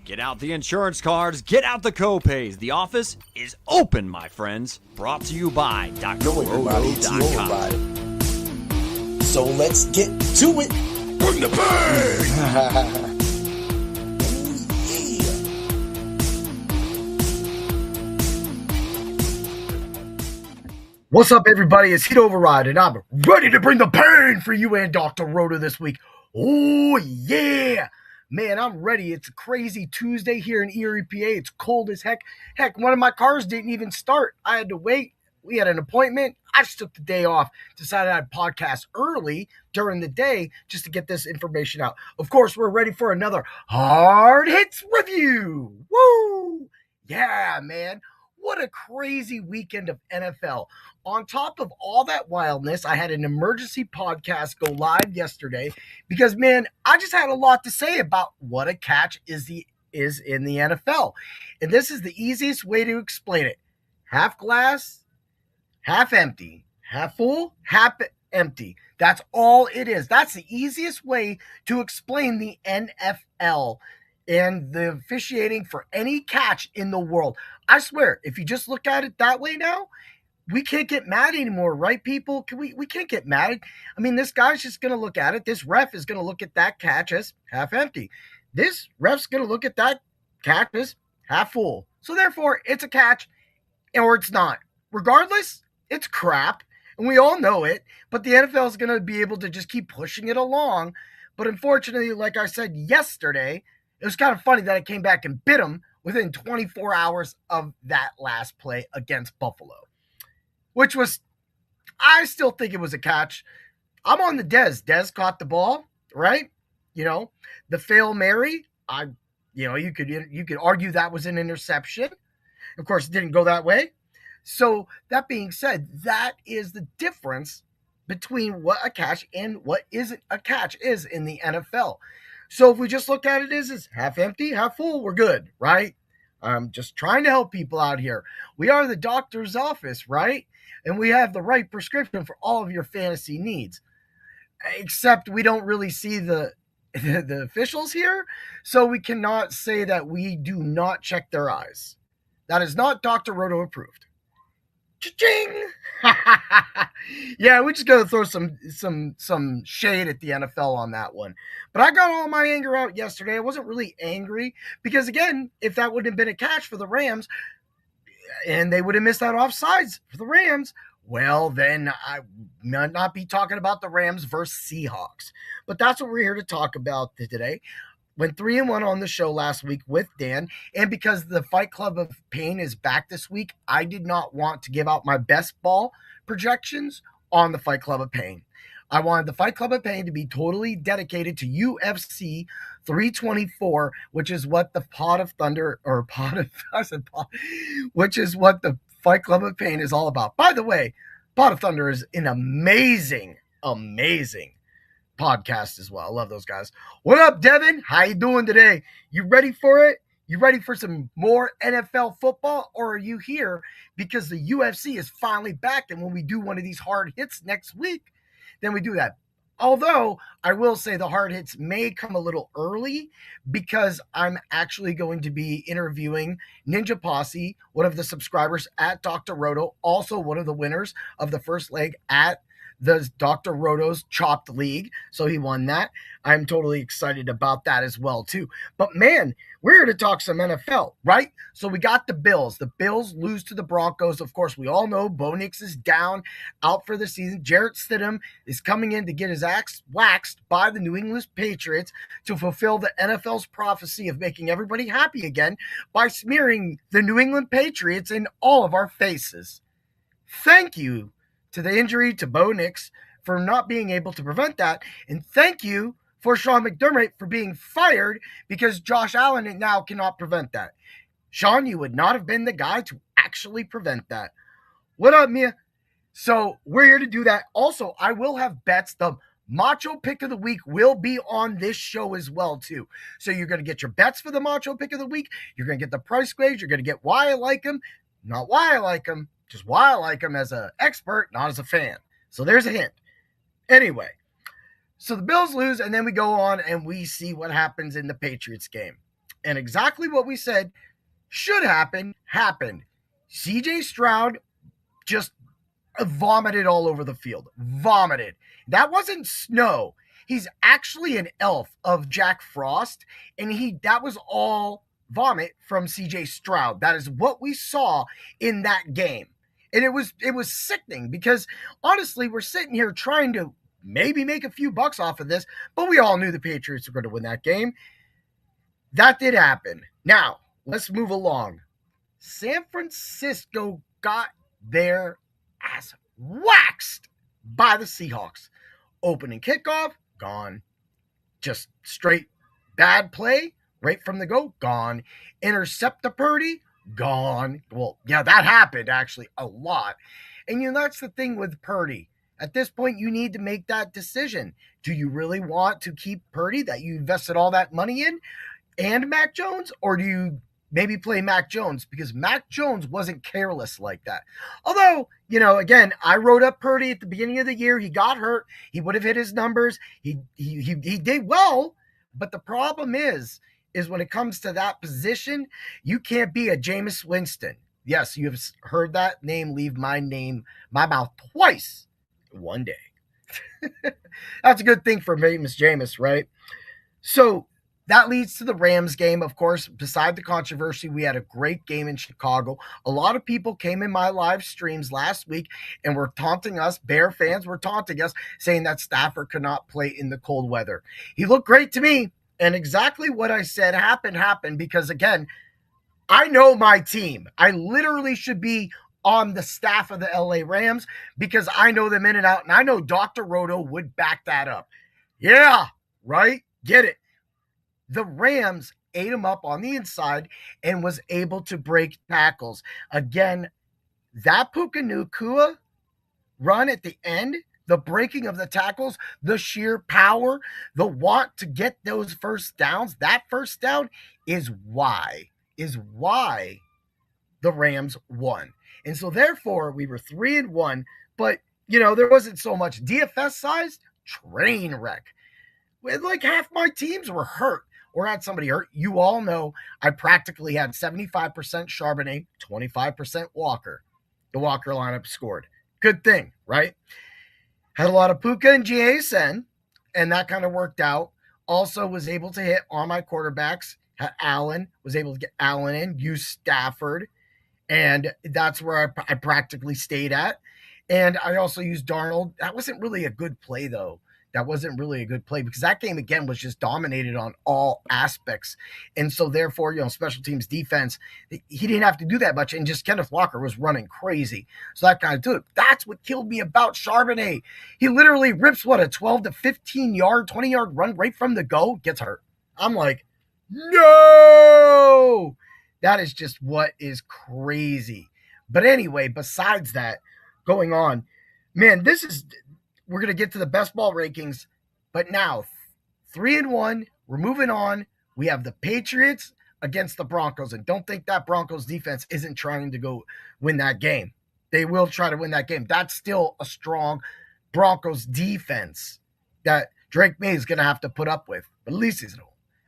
Get out the insurance cards, get out the co-pays. The office is open, my friends. Brought to you by DrRoto.com. So let's get to it. Bring the pain! What's up, everybody? It's Heat Override, and I'm ready to bring the pain for you and Dr. Roto this week. Oh, yeah! Man, I'm ready. It's a crazy Tuesday here in Erie, PA. It's cold as heck. Heck, one of my cars didn't even start. I had to wait. We had an appointment. I just took the day off. Decided I'd podcast early during the day just to get this information out. Of course, we're ready for another Hard Hits review. Woo! Yeah, man. What a crazy weekend of NFL. On top of all that wildness, I had an emergency podcast go live yesterday because, man, I just had a lot to say about what a catch is in the NFL. And this is the easiest way to explain it. Half glass, half empty. Half full, half empty. That's all it is. That's the easiest way to explain the NFL and the officiating for any catch in the world. I swear, if you just look at it that way now, we can't get mad anymore, right, people? We can't get mad. I mean, this guy's just going to look at it. This ref is going to look at that catch as half empty. This ref's going to look at that catch as half full. So therefore, it's a catch or it's not. Regardless, it's crap, and we all know it, but the NFL is going to be able to just keep pushing it along. But unfortunately, like I said yesterday, it was kind of funny that I came back and bit him within 24 hours of that last play against Buffalo, which was, I still think it was a catch. I'm on the Dez. Dez caught the ball, right? You know, the Fail Mary, you could argue that was an interception. Of course, it didn't go that way. So that being said, that is the difference between what a catch and what isn't a catch is in the NFL. So if we just look at it as half empty, half full, we're good, right? I'm just trying to help people out here. We are the doctor's office, right? And we have the right prescription for all of your fantasy needs. Except we don't really see the officials here, so we cannot say that we do not check their eyes. That is not Dr. Roto approved. Cha-ching! Yeah, we just got to throw some shade at the NFL on that one. But I got all my anger out yesterday. I wasn't really angry because, again, if that would have been a catch for the Rams and they would have missed that offsides for the Rams, well, then I might not be talking about the Rams versus Seahawks. But that's what we're here to talk about today. Went 3-1 on the show last week with Dan, and because the Fight Club of Pain is back this week, I did not want to give out my best ball projections on the Fight Club of Pain. I wanted the Fight Club of Pain to be totally dedicated to UFC 324, which is what the which is what the Fight Club of Pain is all about. By the way, Pot of Thunder is an amazing podcast as well. I love those guys. What up, Devin? How you doing today? You ready for it? You ready for some more NFL football, or are you here because the UFC is finally back, and when we do one of these hard hits next week, then we do that. Although I will say the hard hits may come a little early because I'm actually going to be interviewing Ninja Posse, one of the subscribers at Dr. Roto, also one of the winners of the first leg at the Dr. Roto's Chopped League. So he won that. I'm totally excited about that as well, too. But, man, we're here to talk some NFL, right? So we got the Bills. The Bills lose to the Broncos. Of course, we all know Bo Nix is down, out for the season. Jarrett Stidham is coming in to get his axe waxed by the New England Patriots to fulfill the NFL's prophecy of making everybody happy again by smearing the New England Patriots in all of our faces. Thank you to the injury to Bo Nix for not being able to prevent that. And thank you for Sean McDermott for being fired because Josh Allen now cannot prevent that. Sean, you would not have been the guy to actually prevent that. What up, Mia? So we're here to do that. Also, I will have bets. The Macho Pick of the Week will be on this show as well, too. So you're going to get your bets for the Macho Pick of the Week. You're going to get the price grades. You're going to get why I like him, not why I like him. Just why I like him as an expert, not as a fan. So there's a hint. Anyway, so the Bills lose, and then we go on and we see what happens in the Patriots game. And exactly what we said should happen, happened. CJ Stroud just vomited all over the field. Vomited. That wasn't snow. He's actually an elf of Jack Frost, and that was all vomit from CJ Stroud. That is what we saw in that game. And it was sickening because honestly, we're sitting here trying to maybe make a few bucks off of this, but we all knew the Patriots were going to win that game. That did happen. Now, let's move along. San Francisco got their ass waxed by the Seahawks. Opening kickoff, gone. Just straight bad play, right from the go, gone. Intercept the Purdy, gone. Well, yeah, that happened actually a lot. And that's the thing with Purdy. At this point, you need to make that decision. Do you really want to keep Purdy that you invested all that money in and Mac Jones, or do you maybe play Mac Jones? Because Mac Jones wasn't careless like that. Although, again, I wrote up Purdy at the beginning of the year. He got hurt. He would have hit his numbers. He did well, but the problem is when it comes to that position, you can't be a Jameis Winston. Yes, you have heard that name leave my mouth twice one day. That's a good thing for famous Jameis, right? So that leads to the Rams game. Of course, beside the controversy, we had a great game in Chicago. A lot of people came in my live streams last week and were taunting us. Bear fans were taunting us, saying that Stafford could not play in the cold weather. He looked great to me. And exactly what I said happened because, again, I know my team. I literally should be on the staff of the LA Rams because I know them in and out. And I know Dr. Roto would back that up. Yeah, right? Get it. The Rams ate him up on the inside and was able to break tackles. Again, that Puka Nacua run at the end, the breaking of the tackles, the sheer power, the want to get those first downs, that first down is why the Rams won. And so therefore we were 3-1, but there wasn't so much DFS size, train wreck. Like half my teams were hurt or had somebody hurt. You all know I practically had 75% Charbonnet, 25% Walker. The Walker lineup scored. Good thing, right? Had a lot of Puka and JSN, and that kind of worked out. Also was able to hit on my quarterbacks. Had Allen, was able to get Allen in, use Stafford, and that's where I practically stayed at. And I also used Darnold. That wasn't really a good play, though. That wasn't really a good play because that game, again, was just dominated on all aspects. And so, therefore, special teams defense, he didn't have to do that much. And just Kenneth Walker was running crazy. So that kind of did it. That's what killed me about Charbonnet. He literally rips, a 12 to 15-yard, 20-yard run right from the go, gets hurt. I'm like, no! That is just what is crazy. But anyway, besides that, going on, man, we're going to get to the best ball rankings, but now 3-1, we're moving on. We have the Patriots against the Broncos, and don't think that Broncos defense isn't trying to go win that game. They will try to win that game. That's still a strong Broncos defense that Drake May is going to have to put up with, but at least he's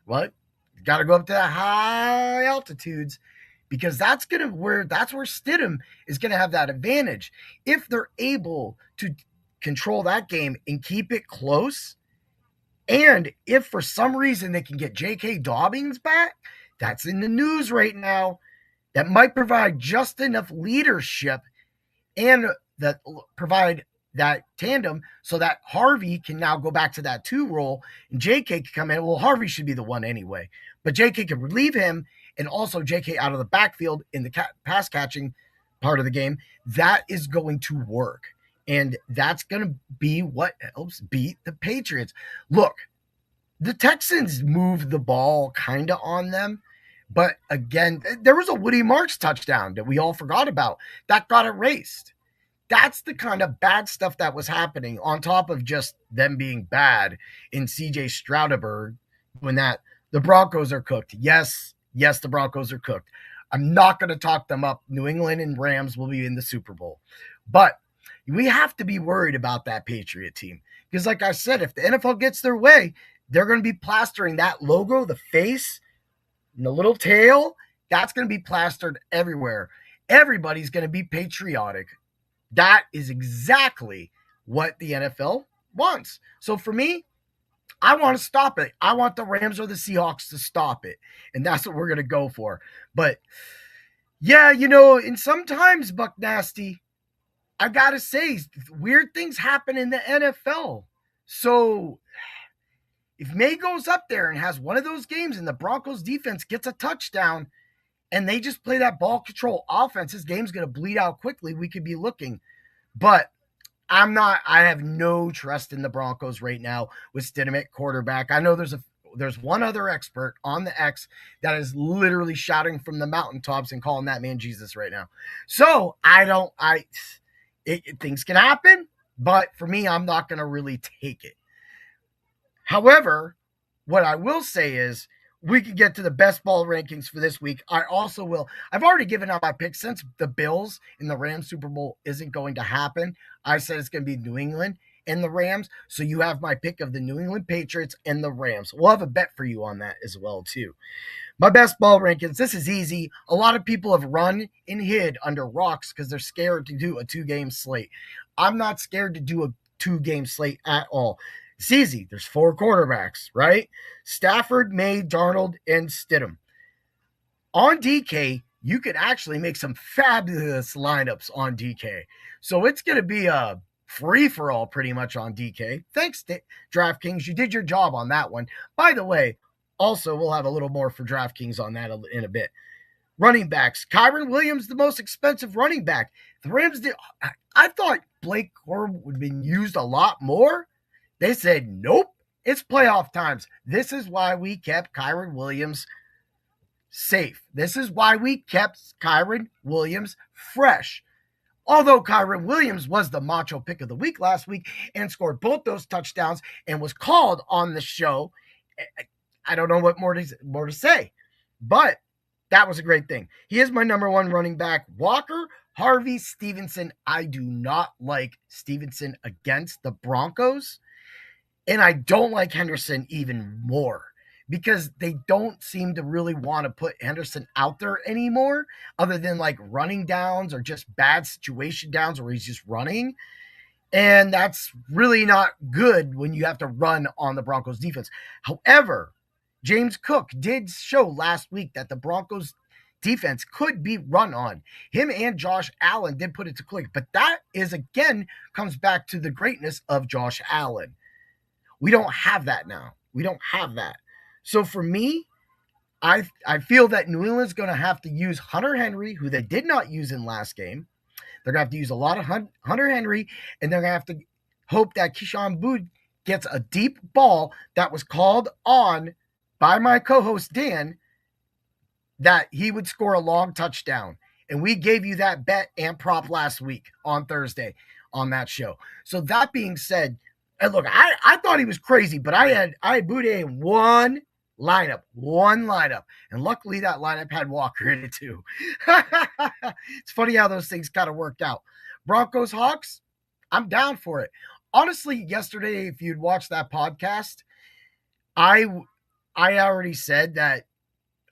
what? You got to go up to the high altitudes because that's where Stidham is going to have that advantage. If they're able to control that game and keep it close. And if for some reason they can get J.K. Dobbins back, that's in the news right now, that might provide just enough leadership and that provide that tandem so that Harvey can now go back to that 2 role and J.K. can come in. Well, Harvey should be the 1 anyway, but J.K. can relieve him and also J.K. out of the backfield in the pass catching part of the game. That is going to work. And that's going to be what helps beat the Patriots. Look, the Texans moved the ball kind of on them. But again, there was a Woody Marks touchdown that we all forgot about. That got erased. That's the kind of bad stuff that was happening on top of just them being bad in C.J. Stroudenberg when the Broncos are cooked. Yes, the Broncos are cooked. I'm not going to talk them up. New England and Rams will be in the Super Bowl. But we have to be worried about that Patriot team. Because like I said, if the NFL gets their way, they're going to be plastering that logo, the face, And the little tail, that's going to be plastered everywhere. Everybody's going to be patriotic. That is exactly what the NFL wants. So for me, I want to stop it. I want the Rams or the Seahawks to stop it. And that's what we're going to go for. But yeah, and sometimes, Buck Nasty, I got to say, weird things happen in the NFL. So if May goes up there and has one of those games and the Broncos defense gets a touchdown and they just play that ball control offense, this game's going to bleed out quickly. We could be looking. But I have no trust in the Broncos right now with Stidham at quarterback. I know there's one other expert on the X that is literally shouting from the mountaintops and calling that man Jesus right now. So things can happen, but for me, I'm not going to really take it. However, what I will say is we can get to the best ball rankings for this week. I also will. I've already given out my pick since the Bills in the Rams Super Bowl isn't going to happen. I said it's going to be New England and the Rams. So you have my pick of the New England Patriots and the Rams. We'll have a bet for you on that as well, too. My best ball rankings, this is easy. A lot of people have run and hid under rocks because they're scared to do a 2-game slate. I'm not scared to do a 2-game slate at all. It's easy. There's 4 quarterbacks, right? Stafford, May, Darnold, and Stidham. On DK, you could actually make some fabulous lineups on DK. So it's going to be a free-for-all pretty much on DK. Thanks, DraftKings. You did your job on that one. By the way, also, we'll have a little more for DraftKings on that in a bit. Running backs. Kyren Williams, the most expensive running back. The Rams I thought Blake Corum would have been used a lot more. They said, nope, it's playoff times. This is why we kept Kyren Williams safe. This is why we kept Kyren Williams fresh. Although Kyren Williams was the Macho Pick of the week last week and scored both those touchdowns and was called on the show, I don't know what more to say. But that was a great thing. He is my number 1 running back. Walker, Harvey, Stevenson. I do not like Stevenson against the Broncos. And I don't like Henderson even more because they don't seem to really want to put Henderson out there anymore other than like running downs or just bad situation downs where he's just running. And that's really not good when you have to run on the Broncos defense. However, James Cook did show last week that the Broncos defense could be run on. Him and Josh Allen did put it to click, but that is again comes back to the greatness of Josh Allen. We don't have that now. We don't have that. So for me, I feel that New England's going to have to use Hunter Henry, who they did not use in last game. They're going to have to use a lot of Hunter Henry, and they're going to have to hope that Keyshawn Booth gets a deep ball that was called on by my co-host Dan that he would score a long touchdown. And we gave you that bet and prop last week on Thursday on that show. So that being said, and look, I thought he was crazy, but I had Boutte in one lineup. And luckily that lineup had Walker in it too. It's funny how those things kind of worked out. Broncos, Hawks, I'm down for it. Honestly, yesterday, if you'd watched that podcast, I already said that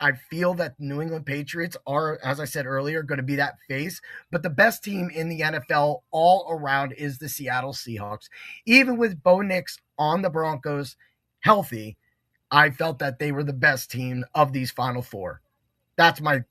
I feel that the New England Patriots are, as I said earlier, going to be that face. But the best team in the NFL all around is the Seattle Seahawks. Even with Bo Nix on the Broncos healthy, I felt that they were the best team of these Final 4. That's my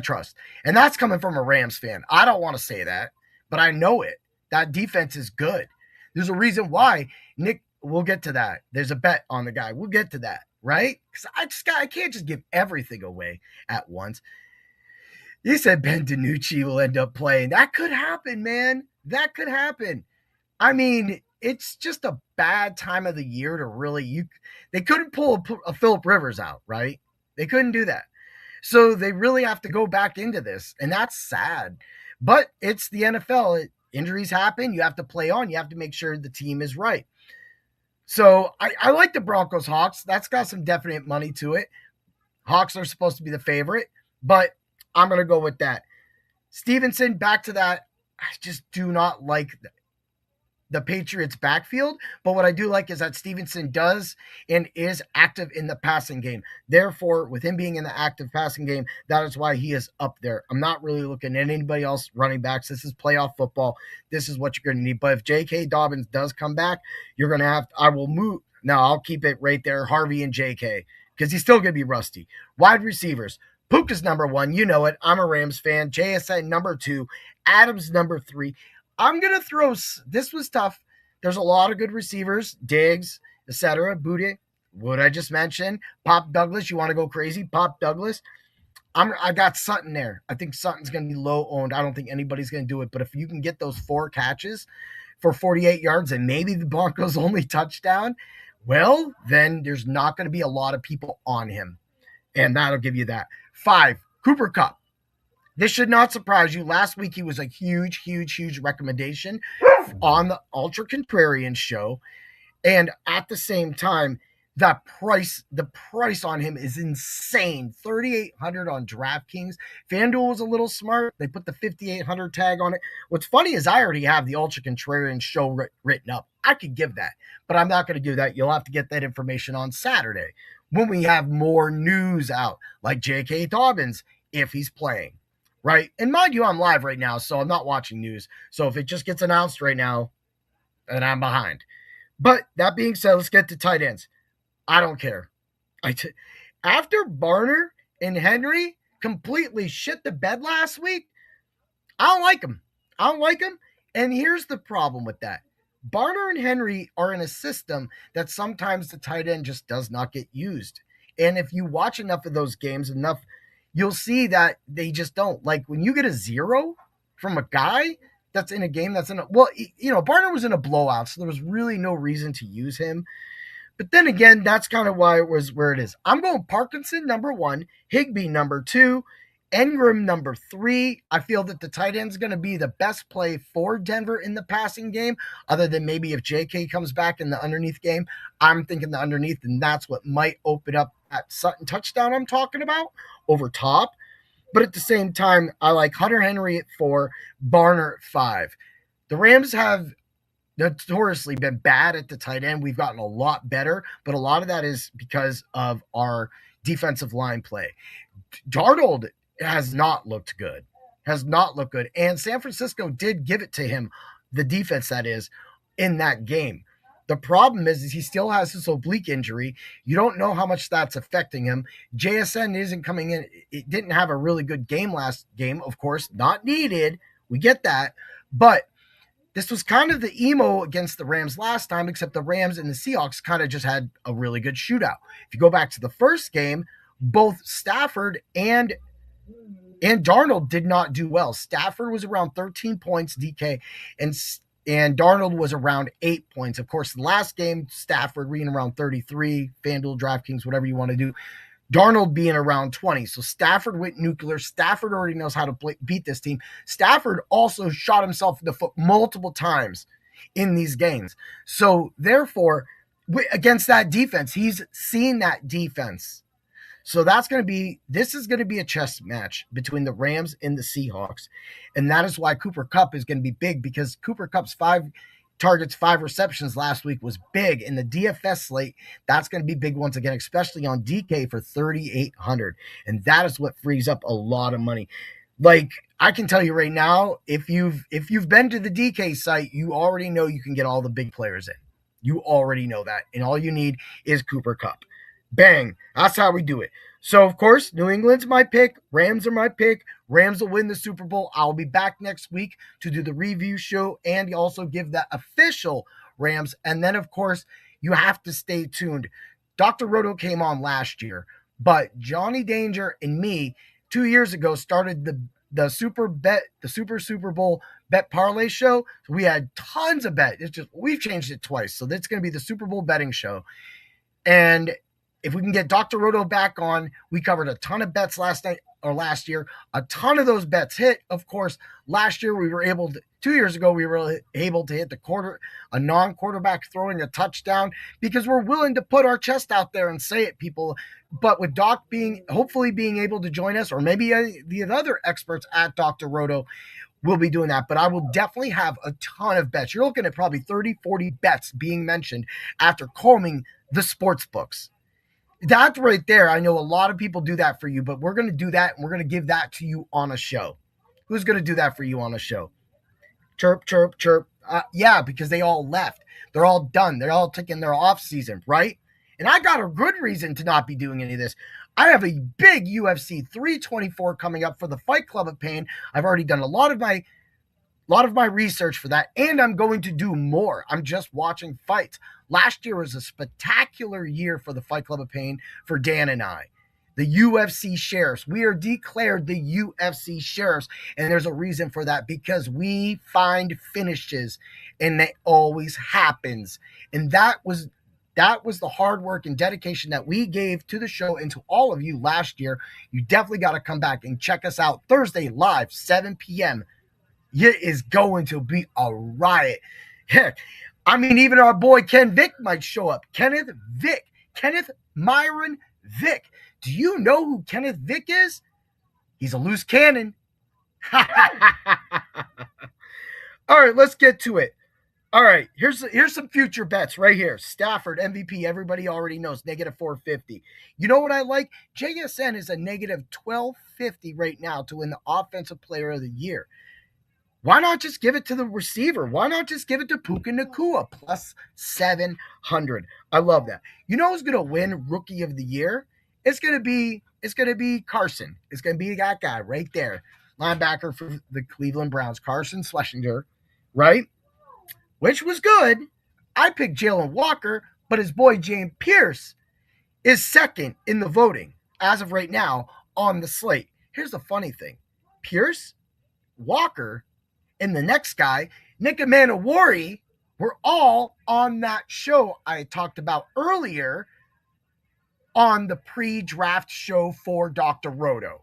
trust. And that's coming from a Rams fan. I don't want to say that, but I know it. That defense is good. There's a reason why. Nick, we'll get to that. There's a bet on the guy. We'll get to that. Right? Because I can't just give everything away at once. You said Ben DiNucci will end up playing. That could happen, man. That could happen. I mean, it's just a bad time of the year to really they couldn't pull a Phillip Rivers out, right? They couldn't do that. So they really have to go back into this, and that's sad. But it's the NFL. Injuries happen. You have to play on. You have to make sure the team is right. So I like the Broncos Hawks. That's got some definite money to it. Hawks are supposed to be the favorite, but I'm going to go with that. Stevenson, back to that. I just do not like the Patriots backfield, but what I do like is that Stevenson does and is active in the passing game. Therefore, with him being in the active passing game, that is why he is up there. I'm not really looking at anybody else running backs. This is playoff football. This is what you're going to need. But if J.K. Dobbins does come back, you're going to have, I will move. No, I'll keep it right there, Harvey and J.K., because he's still going to be rusty. Wide receivers. Puka's number 1. You know it. I'm a Rams fan. JSN number 2. Adams number 3. I'm going to throw, this was tough. There's a lot of good receivers, Diggs, etc. Booty, what I just mentioned. Pop Douglas, you want to go crazy? Pop Douglas. I got Sutton there. I think Sutton's going to be low owned. I don't think anybody's going to do it. But if you can get those 4 catches for 48 yards and maybe the Broncos' only touchdown, well, then there's not going to be a lot of people on him. And that'll give you that. 5, Cooper Kupp. This should not surprise you. Last week, he was a huge, huge, huge recommendation on the Ultra Contrarian show. And at the same time, the price on him is insane. $3,800 on DraftKings. FanDuel was a little smart. They put the $5,800 tag on it. What's funny is I already have the Ultra Contrarian show written up. I could give that, but I'm not going to do that. You'll have to get that information on Saturday when we have more news out, like J.K. Dobbins, if he's playing. Right? And mind you, I'm live right now, so I'm not watching news. So if it just gets announced right now, then I'm behind. But that being said, let's get to tight ends. I don't care. After Barner and Henry completely shit the bed last week, I don't like them. And here's the problem with that. Barner and Henry are in a system that sometimes the tight end just does not get used. And if you watch enough of those games, you'll see that they just don't. Like when you get a 0 from a guy that's in a game Barner was in a blowout, so there was really no reason to use him. But then again, that's kind of why it was where it is. I'm going Parkinson number 1, Higbee number 2, Engram number 3. I feel that the tight end is going to be the best play for Denver in the passing game, other than maybe if JK comes back in the underneath game. I'm thinking the underneath, and that's what might open up that Sutton touchdown I'm talking about over top. But at the same time, I like Hunter Henry at 4, Barner at 5. The Rams have notoriously been bad at the tight end. We've gotten a lot better, but a lot of that is because of our defensive line play. Darnold has not looked good. And San Francisco did give it to him, the defense that is, in that game. The problem is he still has this oblique injury. You don't know how much that's affecting him. JSN isn't coming in. It didn't have a really good game last game, of course, not needed. We get that. But this was kind of the emo against the Rams last time, except the Rams and the Seahawks kind of just had a really good shootout. If you go back to the first game, both Stafford and Darnold did not do well. Stafford was around 13 points, DK, and Darnold was around 8 points. Of course, the last game, Stafford being around 33, FanDuel, DraftKings, whatever you want to do. Darnold being around 20. So Stafford went nuclear. Stafford already knows how to beat this team. Stafford also shot himself in the foot multiple times in these games. So therefore, against that defense, he's seen that defense. So this is going to be a chess match between the Rams and the Seahawks. And that is why Cooper Kupp is going to be big, because Cooper Kupp's 5 targets, 5 receptions last week was big. In the DFS slate, that's going to be big once again, especially on DK for $3,800. And that is what frees up a lot of money. Like, I can tell you right now, if you've been to the DK site, you already know you can get all the big players in. You already know that. And all you need is Cooper Kupp. Bang. That's how we do it. So, of course, New England's my pick. Rams are my pick. Rams will win the Super Bowl. I'll be back next week to do the review show and also give the official Rams. And then, of course, you have to stay tuned. Dr. Roto came on last year, but Johnny Danger and me 2 years ago started the Super Bowl bet parlay show. So we had tons of bet. We've changed it twice. So that's going to be the Super Bowl betting show. And if we can get Dr. Roto back on, we covered a ton of bets last year. A ton of those bets hit. Of course, last year 2 years ago, we were able to hit a non-quarterback throwing a touchdown, because we're willing to put our chest out there and say it, people. But with Doc hopefully being able to join us, or maybe the other experts at Dr. Roto, we'll be doing that. But I will definitely have a ton of bets. You're looking at probably 30, 40 bets being mentioned after combing the sports books. That right there, I know a lot of people do that for you, but we're going to do that and we're going to give that to you on a show. Who's going to do that for you on a show? Chirp, chirp, chirp. Yeah, because they all left. They're all done. They're all taking their off season, right? And I got a good reason to not be doing any of this. I have a big UFC 324 coming up for the Fight Club of Pain. I've already done a lot of my research for that, and I'm going to do more. I'm just watching fights. Last year was a spectacular year for the Fight Club of Pain for Dan and I. The UFC Sheriffs. We are declared the UFC Sheriffs, and there's a reason for that, because we find finishes, and that always happens. And that was the hard work and dedication that we gave to the show and to all of you last year. You definitely got to come back and check us out Thursday live, 7 p.m. It is going to be a riot. Heck, I mean, even our boy Ken Vick might show up. Kenneth Myron Vick. Do you know who Kenneth Vick is? He's a loose cannon. All right, let's get to it. All right, here's some future bets right here. Stafford, MVP, everybody already knows, negative 450. You know what I like? JSN is a negative 1250 right now to win the Offensive Player of the Year. Why not just give it to the receiver? Why not just give it to Puka Nacua, plus 700? I love that. You know who's going to win Rookie of the Year? It's going to be Carson. It's going to be that guy right there. Linebacker for the Cleveland Browns, Carson Schlesinger, right? Which was good. I picked Jalen Walker, but his boy James Pierce is second in the voting as of right now on the slate. Here's the funny thing. Pierce, Walker, and the next guy, Nick Manowari, were all on that show I talked about earlier on the pre-draft show for Dr. Roto.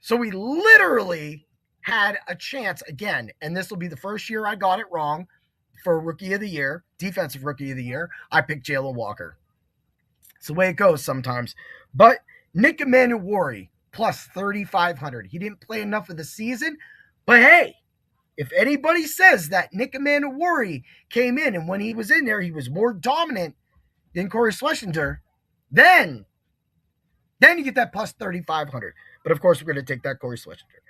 So we literally had a chance again, and this will be the first year I got it wrong for Rookie of the Year, Defensive Rookie of the Year. I picked Jalen Walker. It's the way it goes sometimes. But Nick Manowari, plus 3,500. He didn't play enough of the season, but hey, if anybody says that Nick Manowari came in and when he was in there, he was more dominant than Corey Schlesinger, then you get that plus 3,500. But of course, we're going to take that Corey Schlesinger.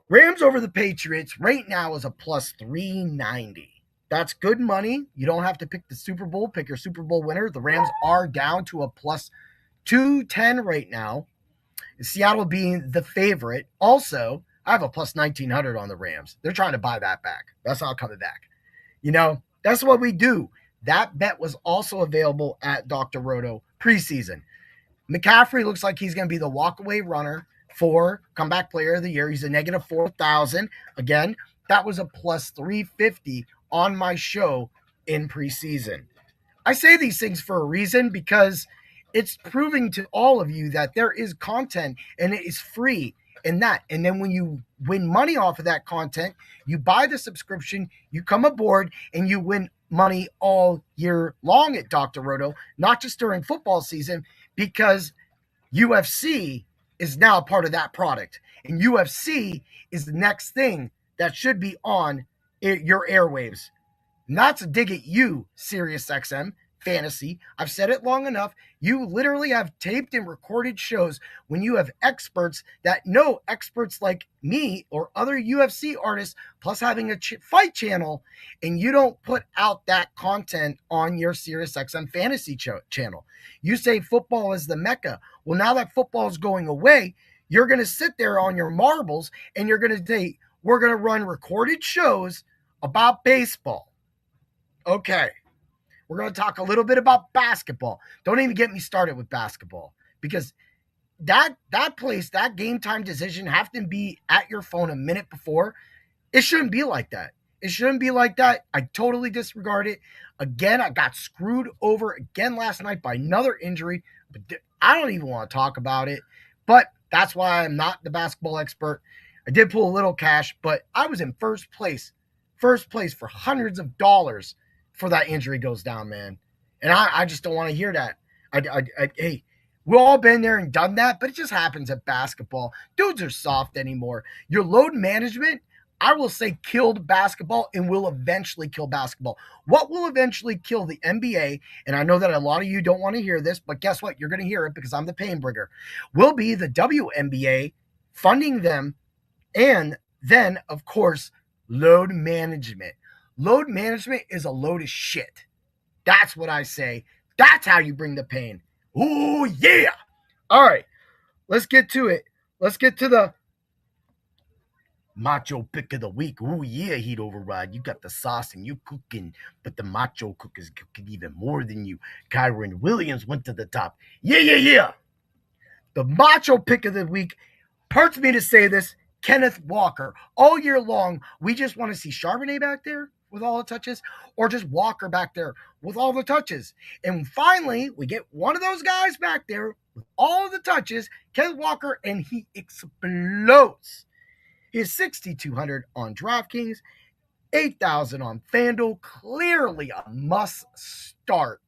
Rams over the Patriots right now is a plus 390. That's good money. You don't have to pick the Super Bowl. Pick your Super Bowl winner. The Rams are down to a plus 210 right now. Seattle being the favorite. Also, I have a plus 1,900 on the Rams. They're trying to buy that back. That's not coming back. You know, that's what we do. That bet was also available at Dr. Roto preseason. McCaffrey looks like he's going to be the walkaway runner for Comeback Player of the Year. He's a negative 4,000. Again, that was a plus 350 on my show in preseason. I say these things for a reason because it's proving to all of you that there is content and it is free in that. And then when you win money off of that content, you buy the subscription, you come aboard, and you win money all year long at Dr. Roto, not just during football season, because UFC is now part of that product. And UFC is the next thing that should be on your airwaves. Not to dig at you, SiriusXM Fantasy. I've said it long enough. You literally have taped and recorded shows when you have experts that know experts like me or other UFC artists, plus having a fight channel, and you don't put out that content on your SiriusXM Fantasy channel. You say football is the mecca. Well, now that football is going away, you're going to sit there on your marbles and you're going to say, we're going to run recorded shows about baseball. Okay. We're going to talk a little bit about basketball. Don't even get me started with basketball, because that game time decision have to be at your phone a minute before. It shouldn't be like that. It shouldn't be like that. I totally disregard it. Again, I got screwed over again last night by another injury, but I don't even want to talk about it. But that's why I'm not the basketball expert. I did pull a little cash, but I was in first place for hundreds of dollars for that injury goes down, man. And I just don't want to hear that. Hey, we've all been there and done that, but it just happens at basketball. Dudes are soft anymore. Your load management, I will say killed basketball and will eventually kill basketball. What will eventually kill the NBA, and I know that a lot of you don't want to hear this, but guess what? You're going to hear it because I'm the pain bringer, will be the WNBA funding them, and then, of course, load management. Load management is a load of shit. That's what I say. That's how you bring the pain. Ooh, yeah. All right, let's get to it. Let's get to the Macho Pick of the Week. Ooh, yeah, Heat Override. You got the sauce and you cooking, but the Macho Cook is cooking even more than you. Kyron Williams went to the top. Yeah. The Macho Pick of the Week hurts me to say this, Kenneth Walker. All year long, we just want to see Charbonnet back there with all the touches, or just Walker back there with all the touches. And finally, we get one of those guys back there with all the touches, Kenneth Walker, and he explodes. He is 6,200 on DraftKings, 8,000 on FanDuel. Clearly a must start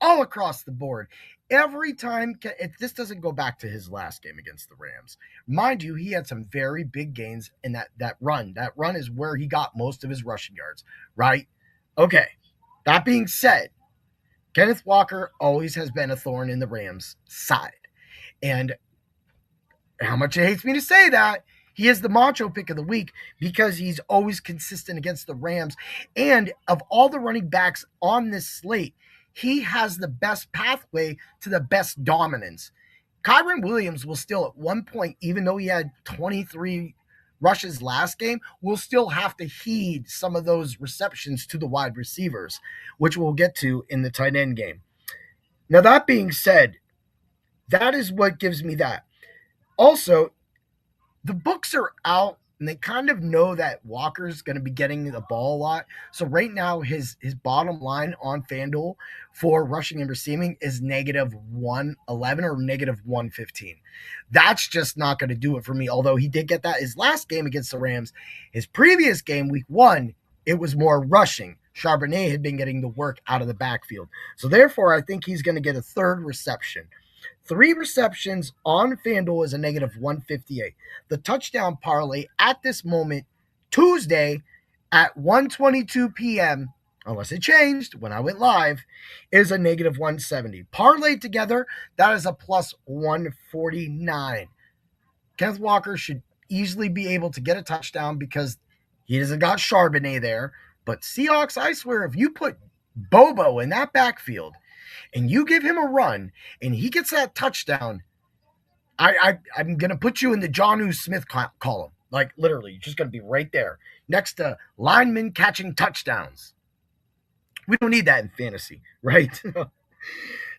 all across the board. Every time, this doesn't go back to his last game against the Rams. Mind you, he had some very big gains in that run. That run is where he got most of his rushing yards, right? Okay, that being said, Kenneth Walker always has been a thorn in the Rams' side. And how much it hates me to say that, he is the Macho Pick of the Week because he's always consistent against the Rams. And of all the running backs on this slate, he has the best pathway to the best dominance. Kyron Williams will still at one point, even though he had 23 rushes last game, will still have to heed some of those receptions to the wide receivers, which we'll get to in the tight end game. Now, that being said, that is what gives me that. Also, the books are out, and they kind of know that Walker's going to be getting the ball a lot. So right now, his bottom line on FanDuel for rushing and receiving is -111 or -115. That's just not going to do it for me, although he did get that his last game against the Rams. His previous game, week 1, it was more rushing. Charbonnet had been getting the work out of the backfield. So therefore, I think he's going to get a third reception. 3 receptions on FanDuel is a -158. The touchdown parlay at this moment, Tuesday at 1:22 p.m., unless it changed when I went live, is a -170. Parlayed together, that is a +149. Kenneth Walker should easily be able to get a touchdown because he hasn't got Charbonnet there. But Seahawks, I swear, if you put Bobo in that backfield and you give him a run and he gets that touchdown, I'm going to put you in the Jonnu Smith column. Like, literally, you're just going to be right there next to linemen catching touchdowns. We don't need that in fantasy, right?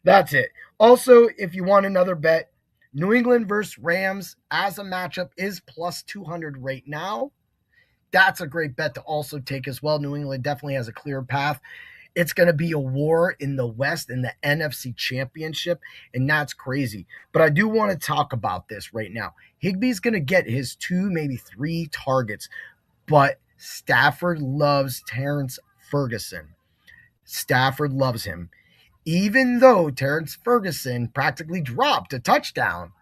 That's it. Also, if you want another bet, New England versus Rams as a matchup is +200 right now. That's a great bet to also take as well. New England definitely has a clear path. It's going to be a war in the West in the NFC Championship, and that's crazy. But I do want to talk about this right now. Higbee's going to get his 2, maybe 3 targets, but Stafford loves Terrence Ferguson. Stafford loves him. Even though Terrence Ferguson practically dropped a touchdown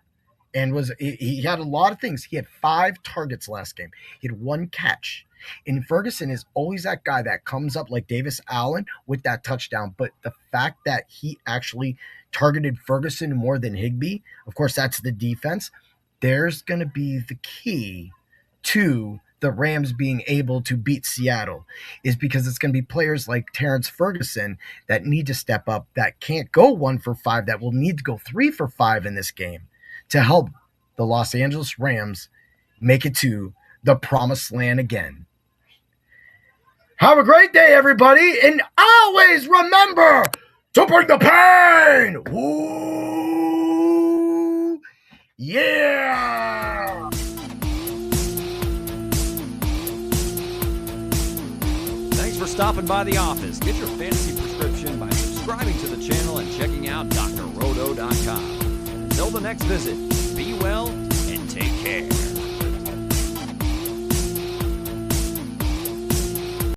and he had a lot of things. He had 5 targets last game. He had 1 catch. And Ferguson is always that guy that comes up like Davis Allen with that touchdown. But the fact that he actually targeted Ferguson more than Higbee, of course, that's the defense. There's going to be the key to the Rams being able to beat Seattle, is because it's going to be players like Terrence Ferguson that need to step up, that can't go 1 for 5, that will need to go 3 for 5 in this game to help the Los Angeles Rams make it to the promised land again. Have a great day, everybody, and always remember to bring the pain. Ooh, yeah. Thanks for stopping by the office. Get your fantasy prescription by subscribing to the channel and checking out drroto.com. Until the next visit, be well and take care.